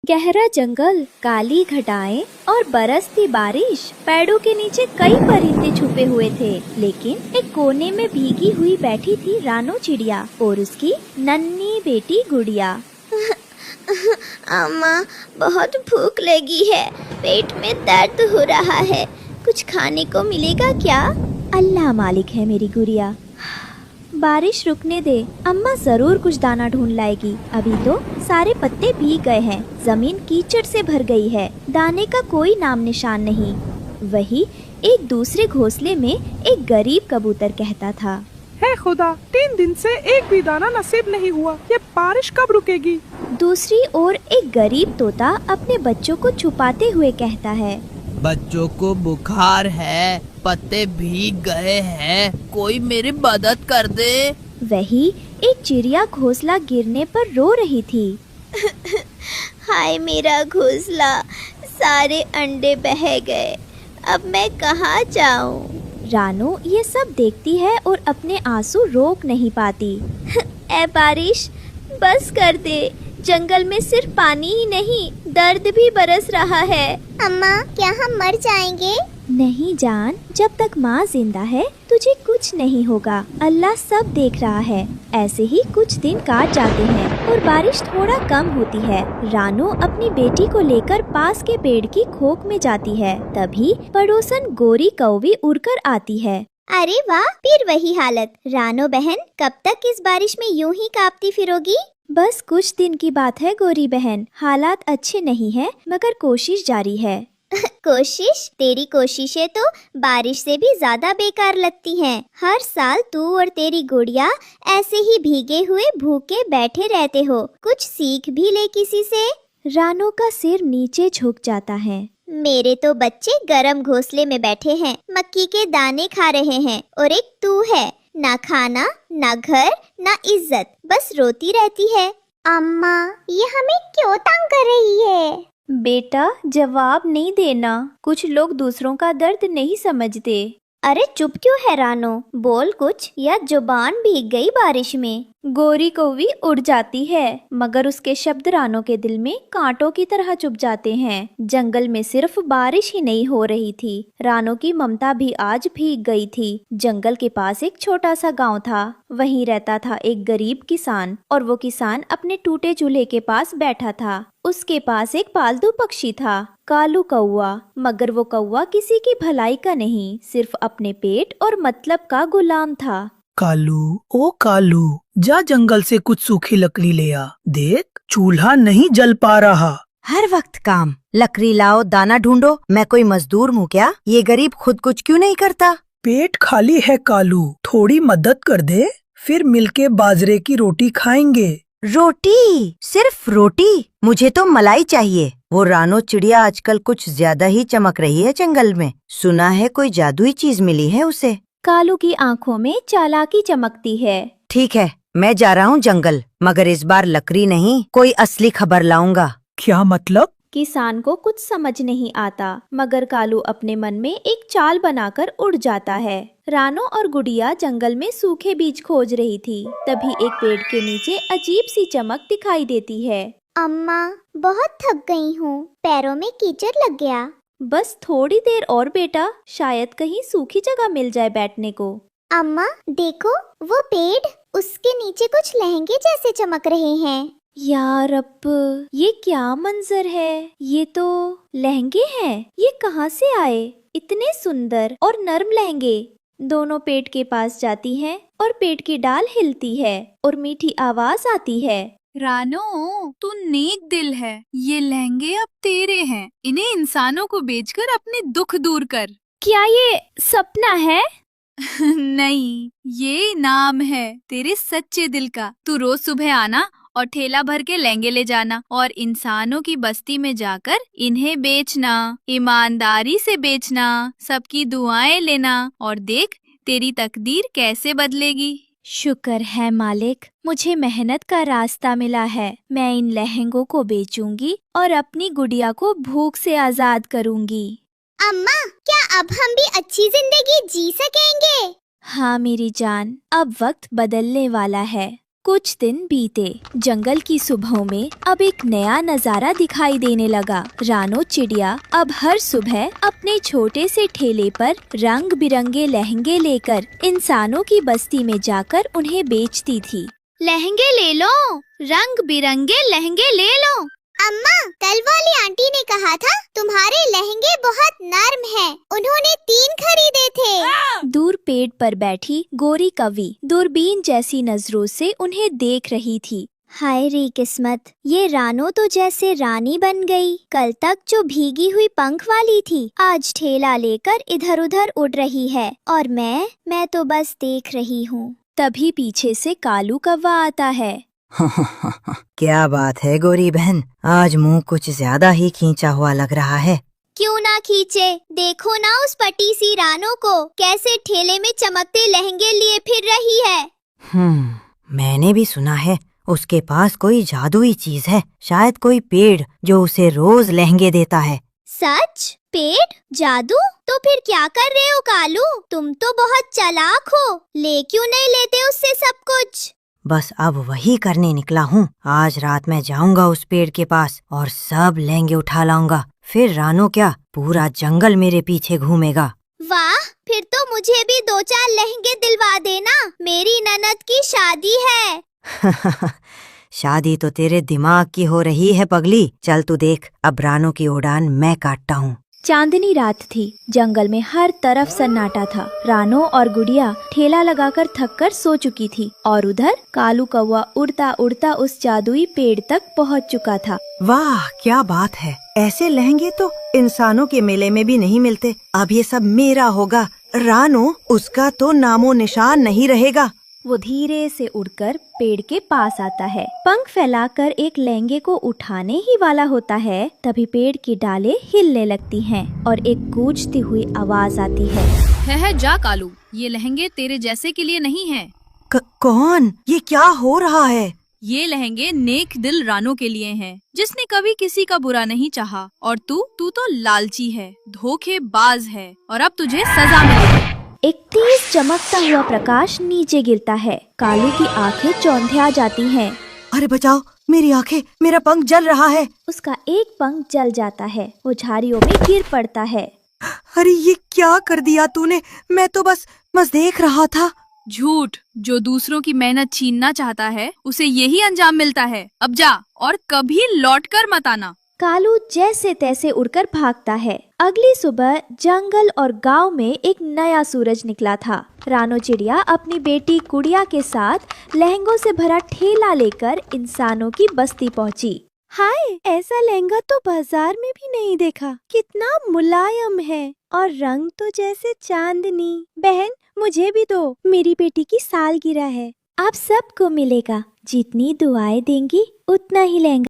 गहरा जंगल, काली घटाएं और बरसती बारिश। पेड़ों के नीचे कई परिंदे छुपे हुए थे, लेकिन एक कोने में भीगी हुई बैठी थी रानो चिड़िया और उसकी नन्ही बेटी गुड़िया। अम्मा, बहुत भूख लगी है, पेट में दर्द हो रहा है, कुछ खाने को मिलेगा क्या? अल्लाह मालिक है मेरी गुड़िया, बारिश रुकने दे, अम्मा जरूर कुछ दाना ढूंढ लाएगी। अभी तो सारे पत्ते भीग गए हैं, जमीन कीचड़ से भर गई है, दाने का कोई नाम निशान नहीं। वही एक दूसरे घोंसले में एक गरीब कबूतर कहता था, है खुदा, 3 दिन से एक भी दाना नसीब नहीं हुआ, ये बारिश कब रुकेगी? दूसरी ओर एक गरीब तोता अपने बच्चों को छुपाते हुए कहता है, बच्चों को बुखार है, पत्ते भीग गए हैं, कोई मेरी मदद कर दे। वही एक चिड़िया घोंसला गिरने पर रो रही थी। हाय मेरा घोंसला, सारे अंडे बह गए, अब मैं कहाँ जाऊँ? रानो ये सब देखती है और अपने आंसू रोक नहीं पाती। ऐ बारिश, बस कर दे, जंगल में सिर्फ पानी ही नहीं, दर्द भी बरस रहा है। अम्मा, क्या हम मर जाएंगे? नहीं जान, जब तक माँ जिंदा है तुझे कुछ नहीं होगा, अल्लाह सब देख रहा है। ऐसे ही कुछ दिन काट जाते हैं और बारिश थोड़ा कम होती है। रानो अपनी बेटी को लेकर पास के पेड़ की खोख में जाती है। तभी पड़ोसन गोरी कौवी उड़कर आती है। अरे वाह, फिर वही हालत। रानो बहन, कब तक इस बारिश में यूं ही कांपती फिरोगी? बस कुछ दिन की बात है गोरी बहन, हालात अच्छे नहीं है, मगर कोशिश जारी है। कोशिश? तेरी कोशिशें तो बारिश से भी ज्यादा बेकार लगती हैं। हर साल तू और तेरी गुड़िया ऐसे ही भीगे हुए भूखे बैठे रहते हो, कुछ सीख भी ले किसी से। रानो का सिर नीचे झुक जाता है। मेरे तो बच्चे गरम घोंसले में बैठे हैं, मक्की के दाने खा रहे हैं, और एक तू है, ना खाना, ना घर, ना इज्जत, बस रोती रहती है। अम्मा, ये हमें क्यों तंग कर रही है? बेटा, जवाब नहीं देना, कुछ लोग दूसरों का दर्द नहीं समझते। अरे चुप क्यों है रानो, बोल कुछ, या जुबान भीग गई बारिश में। गोरी कौवी उड़ जाती है, मगर उसके शब्द रानो के दिल में कांटों की तरह चुभ जाते हैं। जंगल में सिर्फ बारिश ही नहीं हो रही थी, रानो की ममता भी आज भीग गई थी। जंगल के पास एक छोटा सा गांव था, वहीं रहता था एक गरीब किसान, और वो किसान अपने टूटे चूल्हे के पास बैठा था। उसके पास एक पालतू पक्षी था, कालू कौवा, मगर वो कौवा किसी की भलाई का नहीं, सिर्फ अपने पेट और मतलब का गुलाम था। कालू, ओ कालू, जा जंगल से कुछ सूखी लकड़ी ले आ, देख चूल्हा नहीं जल पा रहा। हर वक्त काम, लकड़ी लाओ, दाना ढूंढो, मैं कोई मजदूर हूँ क्या? ये गरीब खुद कुछ क्यों नहीं करता? पेट खाली है कालू, थोड़ी मदद कर दे, फिर मिलके बाजरे की रोटी खाएंगे। रोटी? सिर्फ रोटी? मुझे तो मलाई चाहिए। वो रानो चिड़िया आजकल कुछ ज्यादा ही चमक रही है जंगल में, सुना है कोई जादुई चीज मिली है उसे। कालू की आंखों में चालाकी चमकती है। ठीक है, मैं जा रहा हूँ जंगल, मगर इस बार लकड़ी नहीं, कोई असली खबर लाऊंगा। क्या मतलब? किसान को कुछ समझ नहीं आता, मगर कालू अपने मन में एक चाल बनाकर उड़ जाता है। रानो और गुड़िया जंगल में सूखे बीज खोज रही थी, तभी एक पेड़ के नीचे अजीब सी चमक दिखाई देती है। अम्मा, बहुत थक गई हूँ, पैरों में कीचड़ लग गया। बस थोड़ी देर और बेटा, शायद कहीं सूखी जगह मिल जाए बैठने को। अम्मा देखो, वो पेड़, उसके नीचे कुछ लहंगे जैसे चमक रहे हैं। यार अब ये क्या मंजर है, ये तो लहंगे हैं, ये कहाँ से आए? इतने सुंदर और नर्म लहंगे। दोनों पेड़ के पास जाती हैं और पेड़ की डाल हिलती है और मीठी आवाज आती है। रानो, तू नेक दिल है, ये लहंगे अब तेरे हैं, इन्हें इंसानों को बेचकर अपने दुख दूर कर। क्या ये सपना है? नहीं, ये इनाम है तेरे सच्चे दिल का। तू रोज सुबह आना और ठेला भर के लहंगे ले जाना और इंसानों की बस्ती में जाकर इन्हें बेचना, ईमानदारी से बेचना, सबकी दुआएं लेना, और देख तेरी तकदीर कैसे बदलेगी। शुक्र है मालिक, मुझे मेहनत का रास्ता मिला है। मैं इन लहंगों को बेचूंगी और अपनी गुड़िया को भूख से आजाद करूंगी। अम्मा, क्या अब हम भी अच्छी जिंदगी जी सकेंगे? हाँ मेरी जान, अब वक्त बदलने वाला है। कुछ दिन बीते। जंगल की सुबहों में अब एक नया नजारा दिखाई देने लगा। रानो चिड़िया अब हर सुबह अपने छोटे से ठेले पर रंग बिरंगे लहंगे लेकर इंसानों की बस्ती में जाकर उन्हें बेचती थी। लहंगे ले लो, रंग बिरंगे लहंगे ले लो। अम्मा, कल वाली आंटी ने कहा था तुम्हारे लहंगे बहुत नर्म हैं। उन्होंने 3 खरीदे थे। दूर पेड़ पर बैठी गोरी कवि दूरबीन जैसी नजरों से उन्हें देख रही थी। हाय रे किस्मत, ये रानो तो जैसे रानी बन गई। कल तक जो भीगी हुई पंख वाली थी, आज ठेला लेकर इधर उधर उड़ रही है और मैं तो बस देख रही हूँ। तभी पीछे से कालू कौवा आता है। क्या बात है गोरी बहन, आज मुंह कुछ ज्यादा ही खींचा हुआ लग रहा है। क्यों ना खींचे, देखो ना उस पटी सी रानो को, कैसे ठेले में चमकते लहंगे लिए फिर रही है। मैंने भी सुना है उसके पास कोई जादुई चीज है, शायद कोई पेड़ जो उसे रोज लहंगे देता है। सच? पेड़? जादू? तो फिर क्या कर रहे हो कालू? तुम तो बहुत चालाक हो, ले क्यों नहीं लेते उससे सब कुछ? बस अब वही करने निकला हूँ। आज रात मैं जाऊंगा उस पेड़ के पास और सब लहंगे उठा लाऊंगा। फिर रानो क्या, पूरा जंगल मेरे पीछे घूमेगा। वाह, फिर तो मुझे भी 2-4 लहंगे दिलवा देना, मेरी ननद की शादी है। शादी तो तेरे दिमाग की हो रही है पगली। चल तू देख, अब रानो की उड़ान मैं काटता हूँ। चांदनी रात थी। जंगल में हर तरफ सन्नाटा था। रानो और गुड़िया ठेला लगाकर थककर सो चुकी थी और उधर कालू कौवा उड़ता उड़ता उस जादुई पेड़ तक पहुंच चुका था। वाह, क्या बात है, ऐसे लहंगे तो इंसानों के मेले में भी नहीं मिलते। अब ये सब मेरा होगा। रानो, उसका तो नामो निशान नहीं रहेगा। वो धीरे से उड़कर पेड़ के पास आता है। पंख फैलाकर एक लहंगे को उठाने ही वाला होता है, तभी पेड़ की डालें हिलने लगती हैं और एक गूंजती हुई आवाज आती है जा कालू, ये लहंगे तेरे जैसे के लिए नहीं हैं। कौन? ये क्या हो रहा है? ये लहंगे नेक दिल रानो के लिए हैं, जिसने कभी किसी का बुरा नहीं चाहा। और तू तो लालची है, धोखेबाज है, और अब तुझे सजा मिलेगी। एक तेज चमकता हुआ प्रकाश नीचे गिरता है। कालू की आंखें चौंधिया जाती हैं। अरे बचाओ, मेरी आंखें, मेरा पंख जल रहा है। उसका एक पंख जल जाता है। वो झाड़ियों में गिर पड़ता है। अरे ये क्या कर दिया तूने? मैं तो बस देख रहा था। झूठ, जो दूसरों की मेहनत छीनना चाहता है उसे यही अंजाम मिलता है। अब जा और कभी लौटकर मत आना। कालू जैसे तैसे उड़कर भागता है। अगली सुबह जंगल और गांव में एक नया सूरज निकला था। रानो चिड़िया अपनी बेटी गुड़िया के साथ लहंगों से भरा ठेला लेकर इंसानों की बस्ती पहुंची। हाय, ऐसा लहंगा तो बाजार में भी नहीं देखा। कितना मुलायम है और रंग तो जैसे चांदनी। बहन, मुझे भी दो, मेरी बेटी की सालगिरह है। आप सबको मिलेगा। जितनी दुआएं देंगी उतना ही लहंगा